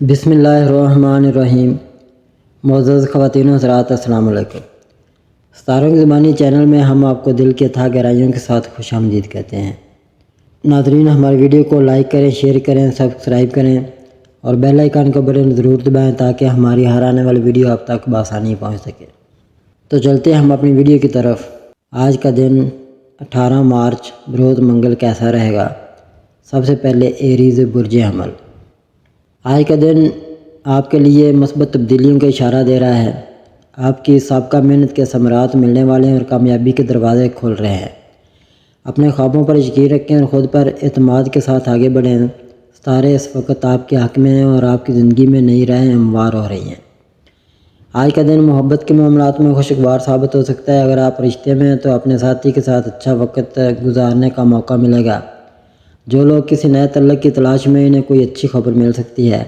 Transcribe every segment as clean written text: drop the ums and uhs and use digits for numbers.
بسم اللہ الرحمن الرحیم۔ معزز خواتین و حضرات، السلام علیکم۔ ستاروں کی زبانی چینل میں ہم آپ کو دل کے تہہ گہرائیوں کے ساتھ خوش آمدید کہتے ہیں۔ ناظرین، ہماری ویڈیو کو لائک کریں، شیئر کریں، سبسکرائب کریں اور بیل آئیکن کا بٹن ضرور دبائیں تاکہ ہماری ہر آنے والی ویڈیو آپ تک بآسانی پہنچ سکے۔ تو چلتے ہیں ہم اپنی ویڈیو کی طرف۔ آج کا دن 18 مارچ بروز منگل کیسا رہے گا؟ سب سے پہلے ایریز برج حمل۔ آج کا دن آپ کے لیے مثبت تبدیلیوں کا اشارہ دے رہا ہے۔ آپ کی سابقہ محنت کے ثمرات ملنے والے ہیں اور کامیابی کے دروازے کھل رہے ہیں۔ اپنے خوابوں پر یقین رکھیں اور خود پر اعتماد کے ساتھ آگے بڑھیں۔ ستارے اس وقت آپ کے حق میں ہیں اور آپ کی زندگی میں نئی راہیں ہموار ہو رہی ہیں۔ آج کا دن محبت کے معاملات میں خوشگوار ثابت ہو سکتا ہے۔ اگر آپ رشتے میں ہیں تو اپنے ساتھی کے ساتھ اچھا وقت گزارنے کا موقع ملے گا۔ جو لوگ کسی نئے تعلق کی تلاش میں، انہیں کوئی اچھی خبر مل سکتی ہے۔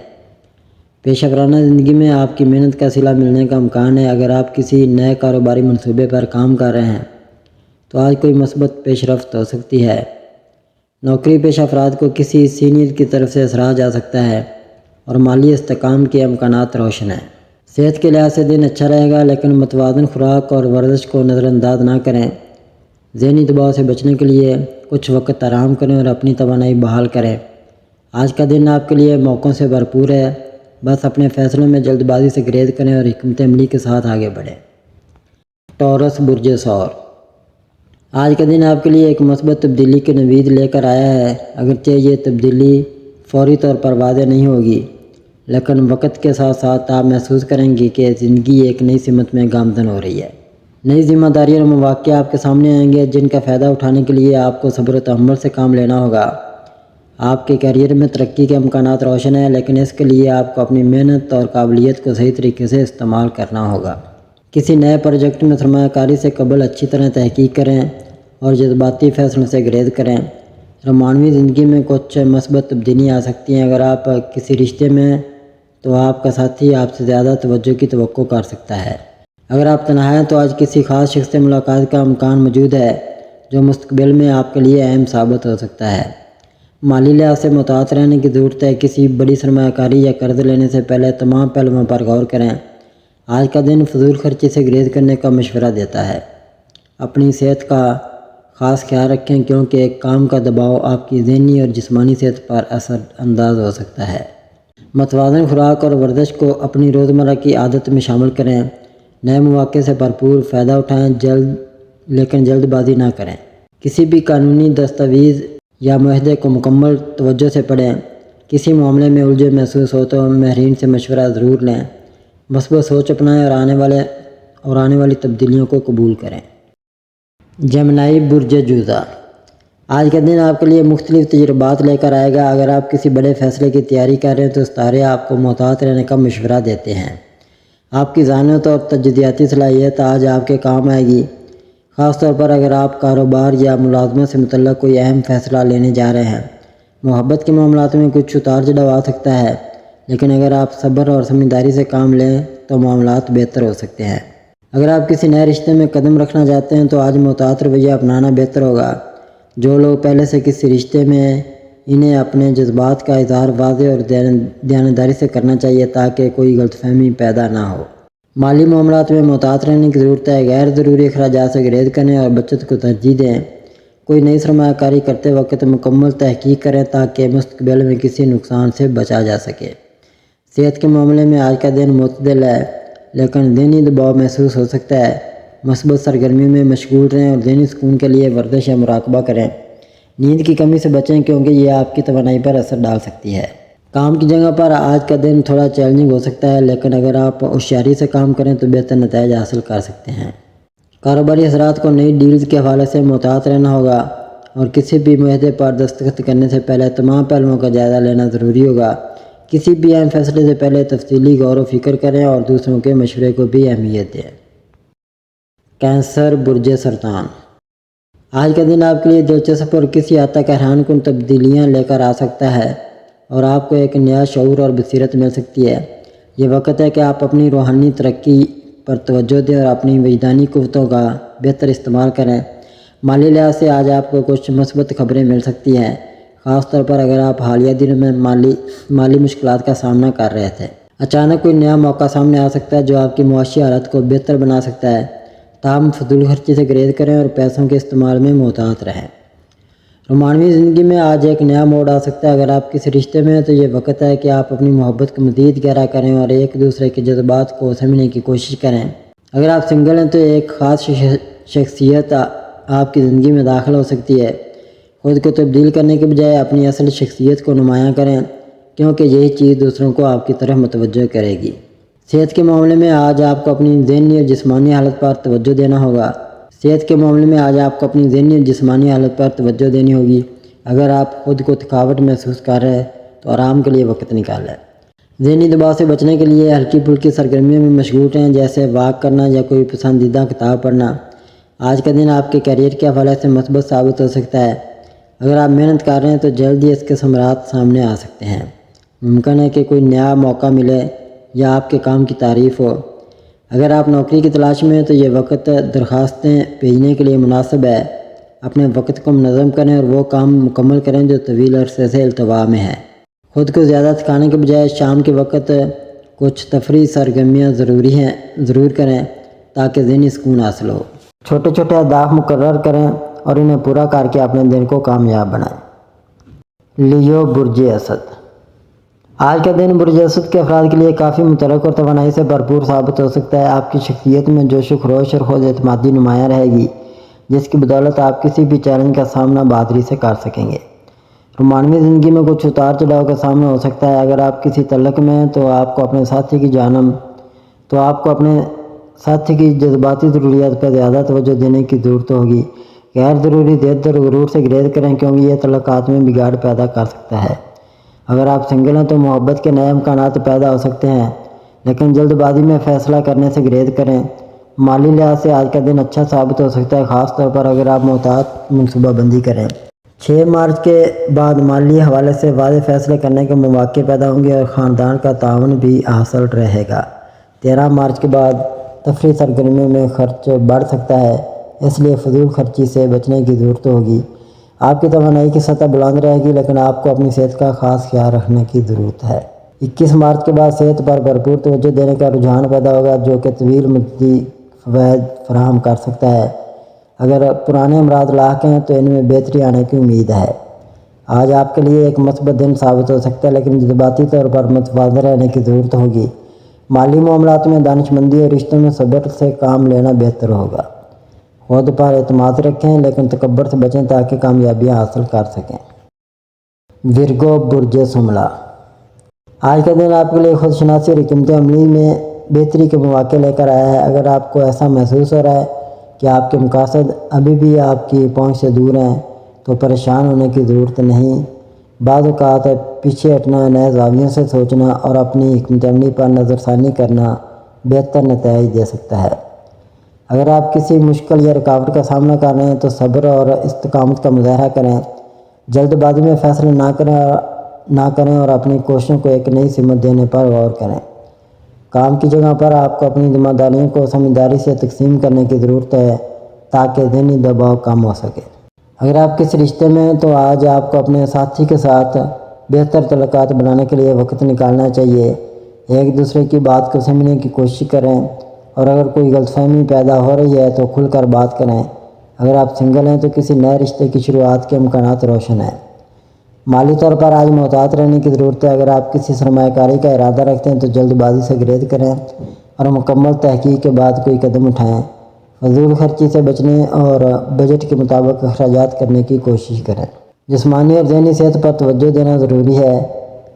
پیشہ ورانہ زندگی میں آپ کی محنت کا صلہ ملنے کا امکان ہے۔ اگر آپ کسی نئے کاروباری منصوبے پر کام کر رہے ہیں تو آج کوئی مثبت پیش رفت ہو سکتی ہے۔ نوکری پیشہ افراد کو کسی سینئر کی طرف سے سراہا جا سکتا ہے اور مالی استحکام کے امکانات روشن ہیں۔ صحت کے لحاظ سے دن اچھا رہے گا، لیکن متوازن خوراک اور ورزش کو نظر انداز نہ کریں۔ ذہنی دباؤ سے بچنے کے لیے کچھ وقت آرام کریں اور اپنی توانائی بحال کریں۔ آج کا دن آپ کے لیے موقعوں سے بھرپور ہے، بس اپنے فیصلوں میں جلد بازی سے گریز کریں اور حکمت عملی کے ساتھ آگے بڑھیں۔ ٹورس برج ثور۔ آج کا دن آپ کے لیے ایک مثبت تبدیلی کی نوید لے کر آیا ہے۔ اگرچہ یہ تبدیلی فوری طور پر واضح نہیں ہوگی، لیکن وقت کے ساتھ ساتھ آپ محسوس کریں گے کہ زندگی ایک نئی سمت میں گامزن ہو رہی ہے۔ نئی ذمہ داریاں اور مواقع آپ کے سامنے آئیں گے جن کا فائدہ اٹھانے کے لیے آپ کو صبر و تحمل سے کام لینا ہوگا۔ آپ کے کیریئر میں ترقی کے امکانات روشن ہیں، لیکن اس کے لیے آپ کو اپنی محنت اور قابلیت کو صحیح طریقے سے استعمال کرنا ہوگا۔ کسی نئے پروجیکٹ میں سرمایہ کاری سے قبل اچھی طرح تحقیق کریں اور جذباتی فیصلوں سے گریز کریں۔ رومانوی زندگی میں کچھ مثبت تبدیلیاں آ سکتی ہیں۔ اگر آپ کسی رشتے میں ہیں تو آپ کا ساتھی آپ سے زیادہ توجہ کی توقع کر سکتا ہے۔ اگر آپ تنہا ہیں تو آج کسی خاص شخص سے ملاقات کا امکان موجود ہے جو مستقبل میں آپ کے لیے اہم ثابت ہو سکتا ہے۔ مالی لحاظ سے محتاط رہنے کی ضرورت ہے۔ کسی بڑی سرمایہ کاری یا قرض لینے سے پہلے تمام پہلوؤں پر غور کریں۔ آج کا دن فضول خرچی سے گریز کرنے کا مشورہ دیتا ہے۔ اپنی صحت کا خاص خیال رکھیں کیونکہ ایک کام کا دباؤ آپ کی ذہنی اور جسمانی صحت پر اثر انداز ہو سکتا ہے۔ متوازن خوراک اور ورزش کو اپنی روزمرہ کی عادت میں شامل کریں۔ نئے مواقع سے بھرپور فائدہ اٹھائیں، لیکن جلد بازی نہ کریں۔ کسی بھی قانونی دستاویز یا معاہدے کو مکمل توجہ سے پڑھیں۔ کسی معاملے میں الجھن محسوس ہو تو ماہرین سے مشورہ ضرور لیں۔ مثبت سوچ اپنائیں اور آنے والی تبدیلیوں کو قبول کریں۔ جیمنائی برج جوزا۔ آج کا دن آپ کے لیے مختلف تجربات لے کر آئے گا۔ اگر آپ کسی بڑے فیصلے کی تیاری کر رہے ہیں تو ستارے آپ کو محتاط رہنے کا مشورہ دیتے ہیں۔ آپ کی ذہانت اور تجزیاتی صلاحیت آج آپ کے کام آئے گی، خاص طور پر اگر آپ کاروبار یا ملازمت سے متعلق کوئی اہم فیصلہ لینے جا رہے ہیں۔ محبت کے معاملات میں کچھ اتار چڑھاؤ آ سکتا ہے، لیکن اگر آپ صبر اور سمجھداری سے کام لیں تو معاملات بہتر ہو سکتے ہیں۔ اگر آپ کسی نئے رشتے میں قدم رکھنا چاہتے ہیں تو آج محتاط رویہ اپنانا بہتر ہوگا۔ جو لوگ پہلے سے کسی رشتے میں ہیں، انہیں اپنے جذبات کا اظہار واضح اور دیانتداری سے کرنا چاہیے تاکہ کوئی غلط فہمی پیدا نہ ہو۔ مالی معاملات میں محتاط رہنے کی ضرورت ہے۔ غیر ضروری اخراجات سے گریز کریں اور بچت کو ترجیح دیں۔ کوئی نئی سرمایہ کاری کرتے وقت مکمل تحقیق کریں تاکہ مستقبل میں کسی نقصان سے بچا جا سکے۔ صحت کے معاملے میں آج کا دن معتدل ہے، لیکن ذہنی دباؤ محسوس ہو سکتا ہے۔ مثبت سرگرمیوں میں مشغول رہیں اور ذہنی سکون کے لیے ورزش یا مراقبہ کریں۔ نیند کی کمی سے بچیں کیونکہ یہ آپ کی توانائی پر اثر ڈال سکتی ہے۔ کام کی جگہ پر آج کا دن تھوڑا چیلنجنگ ہو سکتا ہے، لیکن اگر آپ ہوشیاری سے کام کریں تو بہتر نتائج حاصل کر سکتے ہیں۔ کاروباری حضرات کو نئی ڈیلز کے حوالے سے محتاط رہنا ہوگا اور کسی بھی معاہدے پر دستخط کرنے سے پہلے تمام پہلوؤں کا جائزہ لینا ضروری ہوگا۔ کسی بھی اہم فیصلے سے پہلے تفصیلی غور و فکر کریں اور دوسروں کے مشورے کو بھی اہمیت دیں۔ کینسر برج سرطان۔ آج کا دن آپ کے لیے دلچسپ اور کسی حد تک حیران کن تبدیلیاں لے کر آ سکتا ہے اور آپ کو ایک نیا شعور اور بصیرت مل سکتی ہے۔ یہ وقت ہے کہ آپ اپنی روحانی ترقی پر توجہ دیں اور اپنی وجدانی قوتوں کا بہتر استعمال کریں۔ مالی لحاظ سے آج آپ کو کچھ مثبت خبریں مل سکتی ہیں، خاص طور پر اگر آپ حالیہ دنوں میں مالی مشکلات کا سامنا کر رہے تھے۔ اچانک کوئی نیا موقع سامنے آ سکتا ہے جو آپ کی معاشی حالت کو بہتر بنا سکتا ہے، تاہم فضول خرچی سے گریز کریں اور پیسوں کے استعمال میں محتاط رہیں۔ رومانوی زندگی میں آج ایک نیا موڑ آ سکتا ہے۔ اگر آپ کسی رشتے میں ہیں تو یہ وقت ہے کہ آپ اپنی محبت کو مزید گہرا کریں اور ایک دوسرے کے جذبات کو سمجھنے کی کوشش کریں۔ اگر آپ سنگل ہیں تو ایک خاص شخصیت آپ کی زندگی میں داخل ہو سکتی ہے۔ خود کو تبدیل کرنے کے بجائے اپنی اصل شخصیت کو نمایاں کریں، کیونکہ یہی چیز دوسروں کو آپ کی طرف متوجہ کرے گی۔ صحت کے معاملے میں آج آپ کو اپنی ذہنی اور جسمانی حالت پر توجہ دینا ہوگا۔ توجہ دینی ہوگی۔ اگر آپ خود کو تھکاوٹ محسوس کر رہے ہیں تو آرام کے لیے وقت نکالیں۔ ذہنی دباؤ سے بچنے کے لیے ہلکی پھلکی سرگرمیوں میں مشغول رہیں، جیسے واک کرنا یا کوئی پسندیدہ کتاب پڑھنا۔ آج کا دن آپ کے کیریئر کے حوالے سے مثبت ثابت ہو سکتا ہے۔ اگر آپ محنت کر رہے ہیں تو جلد ہی اس کے ثمرات سامنے آ سکتے ہیں۔ ممکن ہے کہ کوئی نیا موقع ملے یا آپ کے کام کی تعریف ہو۔ اگر آپ نوکری کی تلاش میں ہیں تو یہ وقت درخواستیں بھیجنے کے لیے مناسب ہے۔ اپنے وقت کو منظم کریں اور وہ کام مکمل کریں جو طویل عرصے سے التوا میں ہے۔ خود کو زیادہ تھکانے کے بجائے شام کے وقت کچھ تفریحی سرگرمیاں ضرور کریں تاکہ ذہنی سکون حاصل ہو۔ چھوٹے چھوٹے اہداف مقرر کریں اور انہیں پورا کر کے اپنے دن کو کامیاب بنائیں۔ لیو برج اسد۔ آج کا دن برج اسد کے افراد کے لیے کافی متحرک اور توانائی سے بھرپور ثابت ہو سکتا ہے۔ آپ کی شخصیت میں جوش و خروش اور خود اعتمادی نمایاں رہے گی، جس کی بدولت آپ کسی بھی چیلنج کا سامنا بہادری سے کر سکیں گے۔ رومانوی زندگی میں کچھ اتار چڑھاؤ کا سامنا ہو سکتا ہے۔ اگر آپ کسی تعلق میں ہیں تو آپ کو اپنے ساتھی کی جذباتی ضروریات پر زیادہ توجہ دینے کی ضرورت ہوگی۔ غیر ضروری ضد اور غرور سے گریز کریں، کیونکہ یہ تعلقات میں بگاڑ پیدا کر سکتا ہے۔ اگر آپ سنگل ہیں تو محبت کے نئے امکانات پیدا ہو سکتے ہیں، لیکن جلد بازی میں فیصلہ کرنے سے گریز کریں۔ مالی لحاظ سے آج کا دن اچھا ثابت ہو سکتا ہے، خاص طور پر اگر آپ محتاط منصوبہ بندی کریں۔ 6 مارچ کے بعد مالی حوالے سے واضح فیصلے کرنے کے مواقع پیدا ہوں گے اور خاندان کا تعاون بھی حاصل رہے گا۔ 13 مارچ کے بعد تفریحی سرگرمیوں میں خرچ بڑھ سکتا ہے، اس لیے فضول خرچی سے بچنے کی ضرورت ہوگی۔ آپ کی توانائی کی سطح بلند رہے گی، لیکن آپ کو اپنی صحت کا خاص خیال رکھنے کی ضرورت ہے۔ 21 مارچ کے بعد صحت پر بھرپور توجہ دینے کا رجحان پیدا ہوگا، جو کہ طویل مدتی فوائد فراہم کر سکتا ہے۔ اگر پرانے امراض لاحق ہیں تو ان میں بہتری آنے کی امید ہے۔ آج آپ کے لیے ایک مثبت دن ثابت ہو سکتا ہے، لیکن جذباتی طور پر متوازن رہنے کی ضرورت ہوگی۔ مالی معاملات میں دانش مندی اور رشتوں میں صبر سے کام لینا بہتر ہوگا۔ خود پر اعتماد رکھیں، لیکن تکبر سے بچیں تاکہ کامیابیاں حاصل کر سکیں۔ ورگو برج شملہ۔ آج کا دن آپ کے لیے خود شناسی اور حکمت عملی میں بہتری کے مواقع لے کر آیا ہے۔ اگر آپ کو ایسا محسوس ہو رہا ہے کہ آپ کے مقاصد ابھی بھی آپ کی پہنچ سے دور ہیں تو پریشان ہونے کی ضرورت نہیں۔ بعض اوقات پیچھے ہٹنا، نئے زاویوں سے سوچنا اور اپنی حکمت عملی پر نظر ثانی کرنا بہتر نتائج دے سکتا ہے۔ اگر آپ کسی مشکل یا رکاوٹ کا سامنا کر رہے ہیں تو صبر اور استقامت کا مظاہرہ کریں۔ جلد بازی میں فیصلے نہ کریں اور اپنی کوششوں کو ایک نئی سمت دینے پر غور کریں۔ کام کی جگہ پر آپ کو اپنی ذمہ داریوں کو سمجھداری سے تقسیم کرنے کی ضرورت ہے تاکہ ذہنی دباؤ کم ہو سکے۔ اگر آپ کسی رشتے میں ہیں تو آج آپ کو اپنے ساتھی کے ساتھ بہتر تعلقات بنانے کے لیے وقت نکالنا چاہیے۔ ایک دوسرے کی بات کو سمجھنے کی کوشش کریں اور اگر کوئی غلط فہمی پیدا ہو رہی ہے تو کھل کر بات کریں۔ اگر آپ سنگل ہیں تو کسی نئے رشتے کی شروعات کے امکانات روشن ہیں۔ مالی طور پر آج محتاط رہنے کی ضرورت ہے۔ اگر آپ کسی سرمایہ کاری کا ارادہ رکھتے ہیں تو جلد بازی سے گریز کریں اور مکمل تحقیق کے بعد کوئی قدم اٹھائیں۔ فضول خرچی سے بچنے اور بجٹ کے مطابق اخراجات کرنے کی کوشش کریں۔ جسمانی اور ذہنی صحت پر توجہ دینا ضروری ہے۔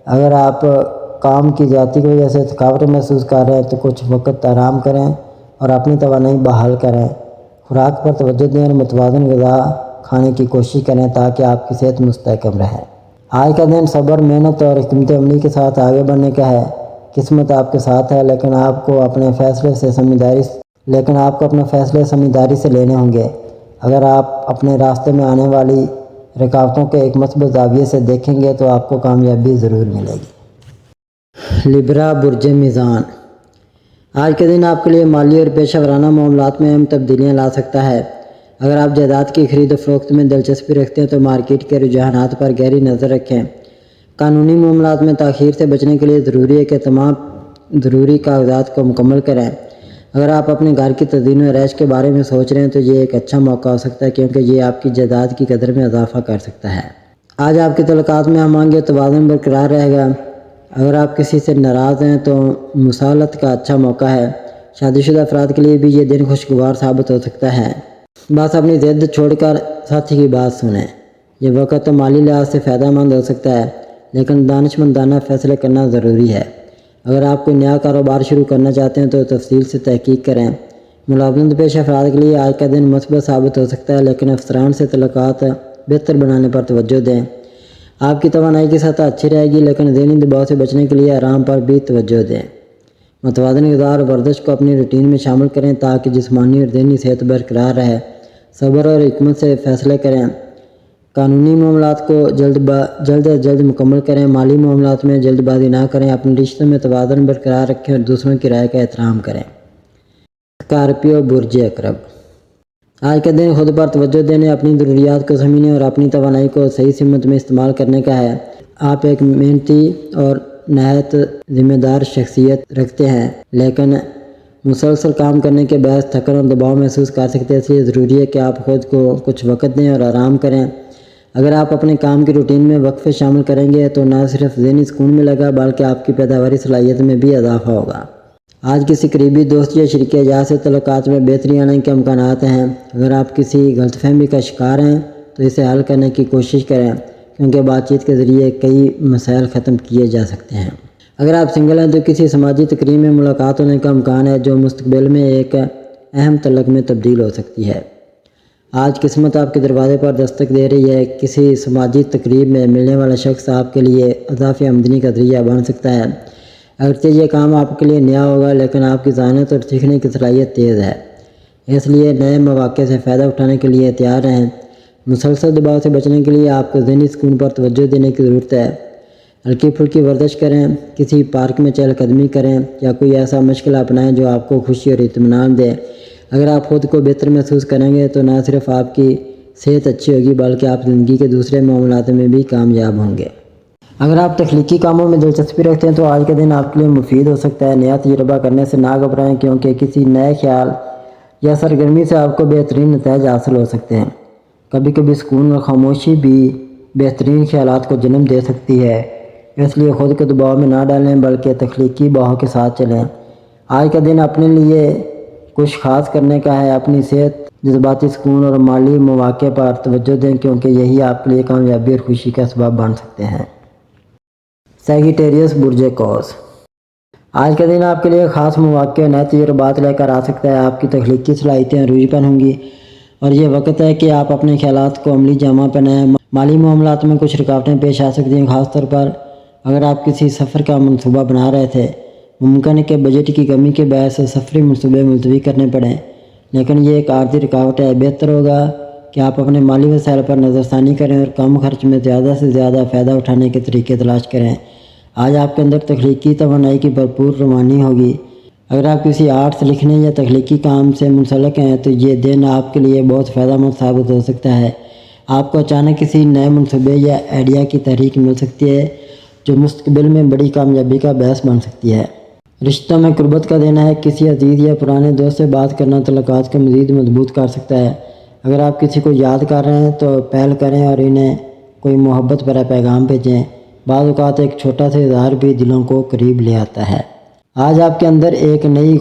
اگر آپ کام کی زیادتی کی وجہ سے تھکاوٹ محسوس کر رہے ہیں تو کچھ وقت آرام کریں اور اپنی توانائی بحال کریں۔ خوراک پر توجہ دیں اور متوازن غذا کھانے کی کوشش کریں تاکہ آپ کی صحت مستحکم رہے۔ آج کا دن صبر، محنت اور حکمت عملی کے ساتھ آگے بڑھنے کا ہے۔ قسمت آپ کے ساتھ ہے، لیکن آپ کو اپنے فیصلے سمجھداری سے لینے ہوں گے۔ اگر آپ اپنے راستے میں آنے والی رکاوٹوں کو ایک مثبت زاویے سے دیکھیں گے تو آپ کو کامیابی ضرور ملے گی۔ لبرا برج میزان۔ آج کے دن آپ کے لیے مالی اور پیشہ ورانہ معاملات میں اہم تبدیلیاں لا سکتا ہے۔ اگر آپ جائیداد کی خرید و فروخت میں دلچسپی رکھتے ہیں تو مارکیٹ کے رجحانات پر گہری نظر رکھیں۔ قانونی معاملات میں تاخیر سے بچنے کے لیے ضروری ہے کہ تمام ضروری کاغذات کو مکمل کریں۔ اگر آپ اپنے گھر کی تزئین و رہائش کے بارے میں سوچ رہے ہیں تو یہ ایک اچھا موقع ہو سکتا ہے، کیونکہ یہ آپ کی جائیداد کی قدر میں اضافہ کر سکتا ہے۔ آج آپ کے تعلقات میں امانگی اور توازن برقرار رہے گا۔ اگر آپ کسی سے ناراض ہیں تو مصالحت کا اچھا موقع ہے۔ شادی شدہ افراد کے لیے بھی یہ دن خوشگوار ثابت ہو سکتا ہے۔ بس اپنی ضد چھوڑ کر ساتھی کی بات سنیں۔ یہ وقت مالی لحاظ سے فائدہ مند ہو سکتا ہے، لیکن دانشمندانہ فیصلے کرنا ضروری ہے۔ اگر آپ کوئی نیا کاروبار شروع کرنا چاہتے ہیں تو تفصیل سے تحقیق کریں۔ ملازمت پیشہ افراد کے لیے آج کا دن مثبت ثابت ہو سکتا ہے، لیکن افسران سے تعلقات بہتر بنانے پر توجہ دیں۔ آپ کی توانائی کی سطح اچھی رہے گی، لیکن ذہنی دباؤ سے بچنے کے لیے آرام پر بھی توجہ دیں۔ متوازن غذا اور ورزش کو اپنی روٹین میں شامل کریں تاکہ جسمانی اور ذہنی صحت برقرار رہے۔ صبر اور حکمت سے فیصلے کریں۔ قانونی معاملات کو جلد از جلد مکمل کریں۔ مالی معاملات میں جلد بازی نہ کریں۔ اپنے رشتوں میں توازن برقرار رکھیں اور دوسروں کی رائے کا احترام کریں۔ اسکارپیو برج عقرب، آج کا دن خود پر توجہ دینے، اپنی ضروریات کو سمجھنے اور اپنی توانائی کو صحیح سمت میں استعمال کرنے کا ہے۔ آپ ایک محنتی اور نہایت ذمہ دار شخصیت رکھتے ہیں، لیکن مسلسل کام کرنے کے باعث تھکن اور دباؤ محسوس کر سکتے ہیں، اس لیے ضروری ہے کہ آپ خود کو کچھ وقت دیں اور آرام کریں۔ اگر آپ اپنے کام کی روٹین میں وقفے شامل کریں گے تو نہ صرف ذہنی سکون ملے گا بلکہ آپ کی پیداواری صلاحیت میں بھی اضافہ ہوگا۔ آج کسی قریبی دوست یا شریک اجزاء سے تعلقات میں بہتری آنے کے امکانات ہیں۔ اگر آپ کسی غلط فہمی کا شکار ہیں تو اسے حل کرنے کی کوشش کریں، کیونکہ بات چیت کے ذریعے کئی مسائل ختم کیے جا سکتے ہیں۔ اگر آپ سنگل ہیں تو کسی سماجی تقریب میں ملاقات ہونے کا امکان ہے جو مستقبل میں ایک اہم تعلق میں تبدیل ہو سکتی ہے۔ آج قسمت آپ کے دروازے پر دستک دے رہی ہے۔ کسی سماجی تقریب میں ملنے والا شخص آپ کے لیے اضافی آمدنی کا ذریعہ بن سکتا ہے۔ اگرچہ یہ کام آپ کے لیے نیا ہوگا، لیکن آپ کی ذہانت اور سیکھنے کی صلاحیت تیز ہے، اس لیے نئے مواقع سے فائدہ اٹھانے کے لیے تیار رہیں۔ مسلسل دباؤ سے بچنے کے لیے آپ کو ذہنی سکون پر توجہ دینے کی ضرورت ہے۔ ہلکی پھلکی ورزش کریں، کسی پارک میں چہل قدمی کریں یا کوئی ایسا مشغلہ اپنائیں جو آپ کو خوشی اور اطمینان دے۔ اگر آپ خود کو بہتر محسوس کریں گے تو نہ صرف آپ کی صحت اچھی ہوگی بلکہ آپ زندگی کے دوسرے معاملات میں بھی کامیاب ہوں گے۔ اگر آپ تخلیقی کاموں میں دلچسپی رکھتے ہیں تو آج کا دن آپ کے لیے مفید ہو سکتا ہے۔ نیا تجربہ کرنے سے نہ گھبرائیں، کیونکہ کسی نئے خیال یا سرگرمی سے آپ کو بہترین نتائج حاصل ہو سکتے ہیں۔ کبھی کبھی سکون اور خاموشی بھی بہترین خیالات کو جنم دے سکتی ہے، اس لیے خود کو دباؤ میں نہ ڈالیں بلکہ تخلیقی بہاؤ کے ساتھ چلیں۔ آج کا دن اپنے لیے کچھ خاص کرنے کا ہے۔ اپنی صحت، جذباتی سکون اور مالی مواقع پر توجہ دیں، کیونکہ یہی آپ کے لیے کامیابی اور خوشی کا سبب بن سکتے ہیں۔ سیجیٹیریس برج قوس، آج کا دن آپ کے لیے خاص مواقع اور نئے تجربات لے کر آ سکتا ہے۔ آپ کی تخلیقی صلاحیتیں عروج پر ہوں گی اور یہ وقت ہے کہ آپ اپنے خیالات کو عملی جامہ پہنائیں۔ مالی معاملات میں کچھ رکاوٹیں پیش آ سکتی ہیں، خاص طور پر اگر آپ کسی سفر کا منصوبہ بنا رہے تھے۔ ممکن ہے کہ بجٹ کی کمی کے باعث سفری منصوبے ملتوی کرنے پڑیں، لیکن یہ ایک عارضی رکاوٹ ہے۔ بہتر ہوگا کہ آپ اپنے مالی وسائل پر نظر ثانی کریں اور کم خرچ میں زیادہ سے زیادہ فائدہ اٹھانے کے طریقے تلاش کریں۔ آج آپ کے اندر تخلیقی توانائی کی بھرپور روانی ہوگی۔ اگر آپ کسی آرٹس، لکھنے یا تخلیقی کام سے منسلک ہیں تو یہ دن آپ کے لیے بہت فائدہ مند ثابت ہو سکتا ہے۔ آپ کو اچانک کسی نئے منصوبے یا آئیڈیا کی تحریک مل سکتی ہے جو مستقبل میں بڑی کامیابی کا باعث بن سکتی ہے۔ رشتوں میں قربت کا دینا ہے، کسی عزیز یا پرانے دوست سے بات کرنا تعلقات کو مزید مضبوط کر سکتا ہے۔ اگر آپ کسی کو یاد کر رہے ہیں تو پہل کریں اور انہیں کوئی محبت بھرا پیغام بھیجیں۔ بعض اوقات ایک چھوٹا سا اظہار بھی دلوں کو قریب لے آتا ہے۔ آج آپ کے اندر ایک نئی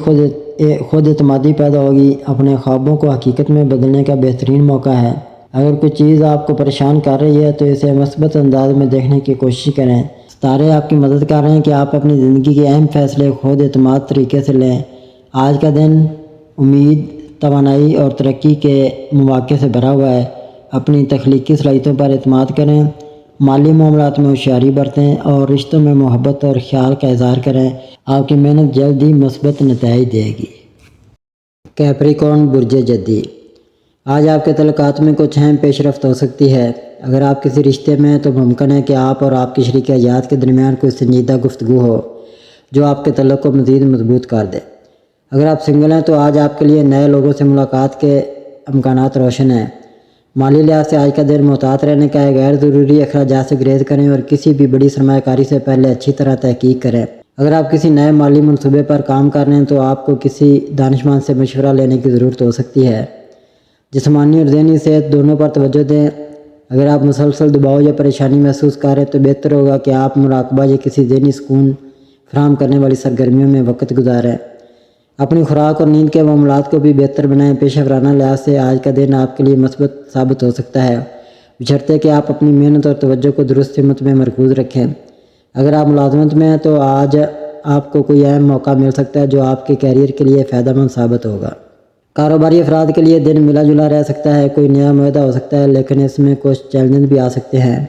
خود اعتمادی پیدا ہوگی۔ اپنے خوابوں کو حقیقت میں بدلنے کا بہترین موقع ہے۔ اگر کوئی چیز آپ کو پریشان کر رہی ہے تو اسے مثبت انداز میں دیکھنے کی کوشش کریں۔ ستارے آپ کی مدد کر رہے ہیں کہ آپ اپنی زندگی کے اہم فیصلے خود اعتماد طریقے سے لیں۔ آج کا دن امید، توانائی اور ترقی کے مواقع سے بھرا ہوا ہے۔ اپنی تخلیقی صلاحیتوں پر اعتماد کریں، مالی معاملات میں ہوشیاری برتیں اور رشتوں میں محبت اور خیال کا اظہار کریں۔ آپ کی محنت جلد ہی مثبت نتائج دے گی۔ کیپریکارن برج جدی، آج آپ کے تعلقات میں کچھ اہم پیش رفت ہو سکتی ہے۔ اگر آپ کسی رشتے میں ہیں تو ممکن ہے کہ آپ اور آپ کی شریک حیات کے درمیان کوئی سنجیدہ گفتگو ہو جو آپ کے تعلق کو مزید مضبوط کر دے۔ اگر آپ سنگل ہیں تو آج آپ کے لیے نئے لوگوں سے ملاقات کے امکانات روشن ہیں۔ مالی لحاظ سے آج کا دن محتاط رہنے کا ہے۔ غیر ضروری اخراجات سے گریز کریں اور کسی بھی بڑی سرمایہ کاری سے پہلے اچھی طرح تحقیق کریں۔ اگر آپ کسی نئے مالی منصوبے پر کام کر رہے ہیں تو آپ کو کسی دانشمند سے مشورہ لینے کی ضرورت ہو سکتی ہے۔ جسمانی اور ذہنی صحت دونوں پر توجہ دیں۔ اگر آپ مسلسل دباؤ یا پریشانی محسوس کر رہے ہیں تو بہتر ہوگا کہ آپ مراقبہ یا کسی ذہنی سکون فراہم کرنے والی سرگرمیوں میں وقت گزاریں۔ اپنی خوراک اور نیند کے معاملات کو بھی بہتر بنائیں۔ پیشہ ورانہ لحاظ سے آج کا دن آپ کے لیے مثبت ثابت ہو سکتا ہے، بشرطے کہ آپ اپنی محنت اور توجہ کو درست سمت میں مرکوز رکھیں۔ اگر آپ ملازمت میں ہیں تو آج آپ کو کوئی اہم موقع مل سکتا ہے جو آپ کے کیریئر کے لیے فائدہ مند ثابت ہوگا۔ کاروباری افراد کے لیے دن ملا جلا رہ سکتا ہے، کوئی نیا معاہدہ ہو سکتا ہے، لیکن اس میں کچھ چیلنجز بھی آ سکتے ہیں۔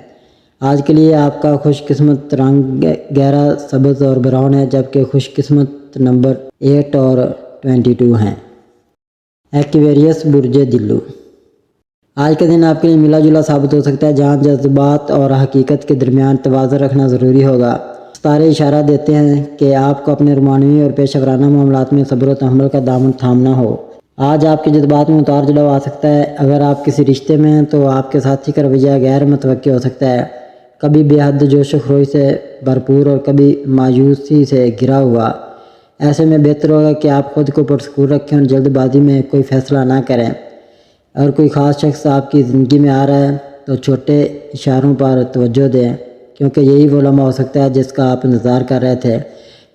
آج کے لیے آپ کا خوش قسمت رنگ گہرا سبز اور براؤن ہے، جبکہ خوش قسمت نمبر 8 اور 22 ہیں۔ ایکویریس برج دلو، آج کا دن آپ کے لیے ملا جلا ثابت ہو سکتا ہے، جہاں جذبات اور حقیقت کے درمیان توازن رکھنا ضروری ہوگا۔ ستارے اشارہ دیتے ہیں کہ آپ کو اپنے رومانوی اور پیشہ ورانہ معاملات میں صبر و تحمل کا دامن تھامنا ہو۔ آج آپ کے جذبات میں اتار چڑھاؤ آ سکتا ہے۔ اگر آپ کسی رشتے میں ہیں تو آپ کے ساتھی کا رویہ غیر متوقع ہو سکتا ہے، کبھی بے حد جوش و خروش سے بھرپور اور کبھی مایوسی سے گھرا ہوا۔ ایسے میں بہتر ہوگا کہ آپ خود کو پرسکون رکھیں اور جلد بازی میں کوئی فیصلہ نہ کریں۔ اگر کوئی خاص شخص آپ کی زندگی میں آ رہا ہے تو چھوٹے اشاروں پر توجہ دیں، کیونکہ یہی وہ لمحہ ہو سکتا ہے جس کا آپ انتظار کر رہے تھے۔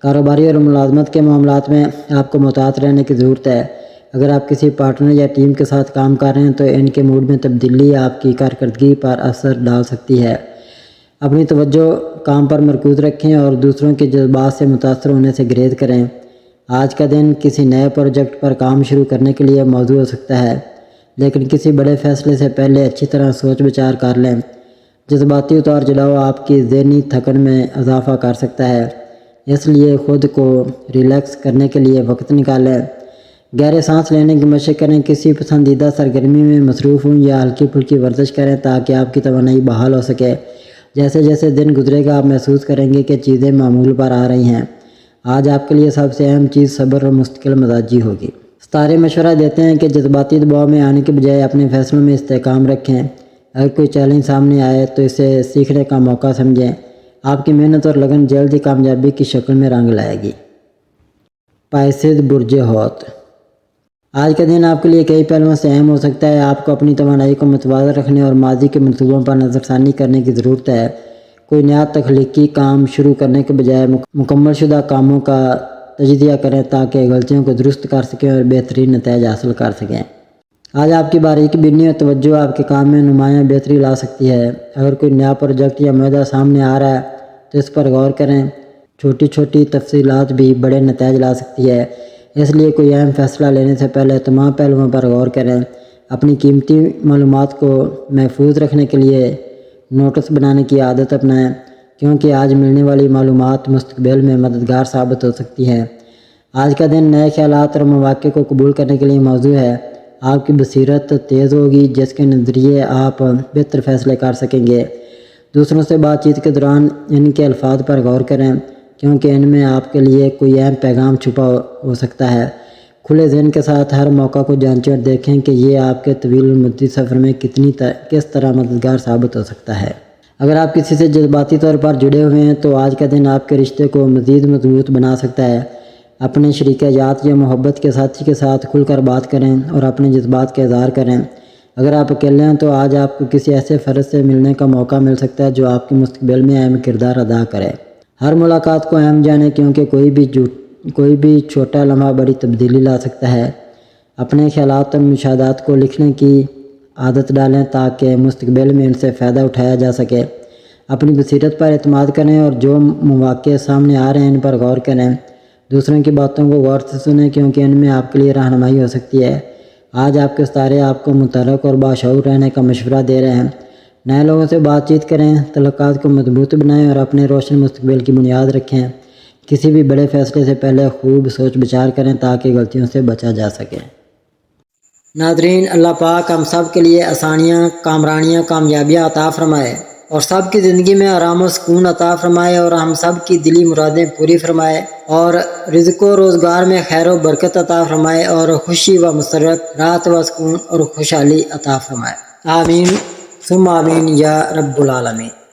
کاروباری اور ملازمت کے معاملات میں آپ کو محتاط رہنے کی ضرورت ہے۔ اگر آپ کسی پارٹنر یا ٹیم کے ساتھ کام کر رہے ہیں تو ان کے موڈ میں تبدیلی آپ کی کارکردگی پر اثر ڈال سکتی ہے۔ اپنی توجہ کام پر مرکوز رکھیں اور دوسروں کے جذبات سے متاثر ہونے سے گریز کریں۔ آج کا دن کسی نئے پروجیکٹ پر کام شروع کرنے کے لیے موزوں ہو سکتا ہے، لیکن کسی بڑے فیصلے سے پہلے اچھی طرح سوچ بچار کر لیں۔ جذباتی اتار چڑھاؤ آپ کی ذہنی تھکن میں اضافہ کر سکتا ہے، اس لیے خود کو ریلیکس کرنے کے لیے وقت نکالیں۔ گہرے سانس لینے کی مشق کریں، کسی پسندیدہ سرگرمی میں مصروف ہوں یا ہلکی پھلکی ورزش کریں تاکہ آپ کی توانائی بحال ہو سکے۔ جیسے جیسے دن گزرے گا آپ محسوس کریں گے کہ چیزیں معمول پر آ رہی ہیں۔ آج آپ کے لیے سب سے اہم چیز صبر اور مستقل مزاجی ہوگی۔ ستارے مشورہ دیتے ہیں کہ جذباتی دباؤ میں آنے کے بجائے اپنے فیصلوں میں استحکام رکھیں۔ اگر کوئی چیلنج سامنے آئے تو اسے سیکھنے کا موقع سمجھیں۔ آپ کی محنت اور لگن جلد ہی کامیابی کی شکل میں رنگ لائے گی۔ پائسیز برج حوت، آج کا دن آپ کے لیے کئی پہلوؤں سے اہم ہو سکتا ہے۔ آپ کو اپنی توانائی کو متوازن رکھنے اور ماضی کے منصوبوں پر نظر ثانی کرنے کی ضرورت ہے۔ کوئی نیا تخلیقی کام شروع کرنے کے بجائے مکمل شدہ کاموں کا تجزیہ کریں تاکہ غلطیوں کو درست کر سکیں اور بہترین نتائج حاصل کر سکیں۔ آج آپ کی باریکی بینی اور توجہ آپ کے کام میں نمایاں بہتری لا سکتی ہے۔ اگر کوئی نیا پروجیکٹ یا معاہدہ سامنے آ رہا ہے تو اس پر غور کریں۔ چھوٹی چھوٹی تفصیلات بھی بڑے نتائج لا سکتی ہے، اس لیے کوئی اہم فیصلہ لینے سے پہلے تمام پہلوؤں پر غور کریں۔ اپنی قیمتی معلومات کو محفوظ رکھنے کے لیے نوٹس بنانے کی عادت اپنائیں، کیونکہ آج ملنے والی معلومات مستقبل میں مددگار ثابت ہو سکتی ہیں۔ آج کا دن نئے خیالات اور مواقع کو قبول کرنے کے لیے موزوں ہے۔ آپ کی بصیرت تیز ہوگی جس کے نظریے آپ بہتر فیصلے کر سکیں گے۔ دوسروں سے بات چیت کے دوران ان کے الفاظ پر غور کریں، کیونکہ ان میں آپ کے لیے کوئی اہم پیغام چھپا ہو سکتا ہے۔ کھلے ذہن کے ساتھ ہر موقع کو جانچیں اور دیکھیں کہ یہ آپ کے طویل مدتی سفر میں کس طرح مددگار ثابت ہو سکتا ہے۔ اگر آپ کسی سے جذباتی طور پر جڑے ہوئے ہیں تو آج کا دن آپ کے رشتے کو مزید مضبوط بنا سکتا ہے۔ اپنے شریک حیات یا محبت کے ساتھی کے ساتھ کھل کر بات کریں اور اپنے جذبات کا اظہار کریں۔ اگر آپ اکیلے ہیں تو آج آپ کو کسی ایسے فرد سے ملنے کا موقع مل سکتا ہے جو آپ کے مستقبل میں اہم کردار ادا کرے۔ ہر ملاقات کو اہم جانیں، کیونکہ کوئی بھی چھوٹا لمحہ بڑی تبدیلی لا سکتا ہے۔ اپنے خیالات اور مشاہدات کو لکھنے کی عادت ڈالیں تاکہ مستقبل میں ان سے فائدہ اٹھایا جا سکے۔ اپنی بصیرت پر اعتماد کریں اور جو مواقع سامنے آ رہے ہیں ان پر غور کریں۔ دوسروں کی باتوں کو غور سے سنیں، کیونکہ ان میں آپ کے لیے رہنمائی ہو سکتی ہے۔ آج آپ کے ستارے آپ کو متحرک اور باشعور رہنے کا مشورہ دے رہے ہیں۔ نئے لوگوں سے بات چیت کریں، تعلقات کو مضبوط بنائیں اور اپنے روشن مستقبل کی بنیاد رکھیں۔ کسی بھی بڑے فیصلے سے پہلے خوب سوچ بچار کریں تاکہ غلطیوں سے بچا جا سکے۔ ناظرین، اللہ پاک ہم سب کے لیے آسانیاں، کامرانیاں، کامیابیاں عطا فرمائے۔ اور سب کی زندگی میں آرام و سکون عطا فرمائے اور ہم سب کی دلی مرادیں پوری فرمائے اور رزق و روزگار میں خیر و برکت عطا فرمائے اور خوشی و مسرت، راحت و سکون اور خوشحالی عطا فرمائے۔ آمین ثم آمین یا رب العالمین۔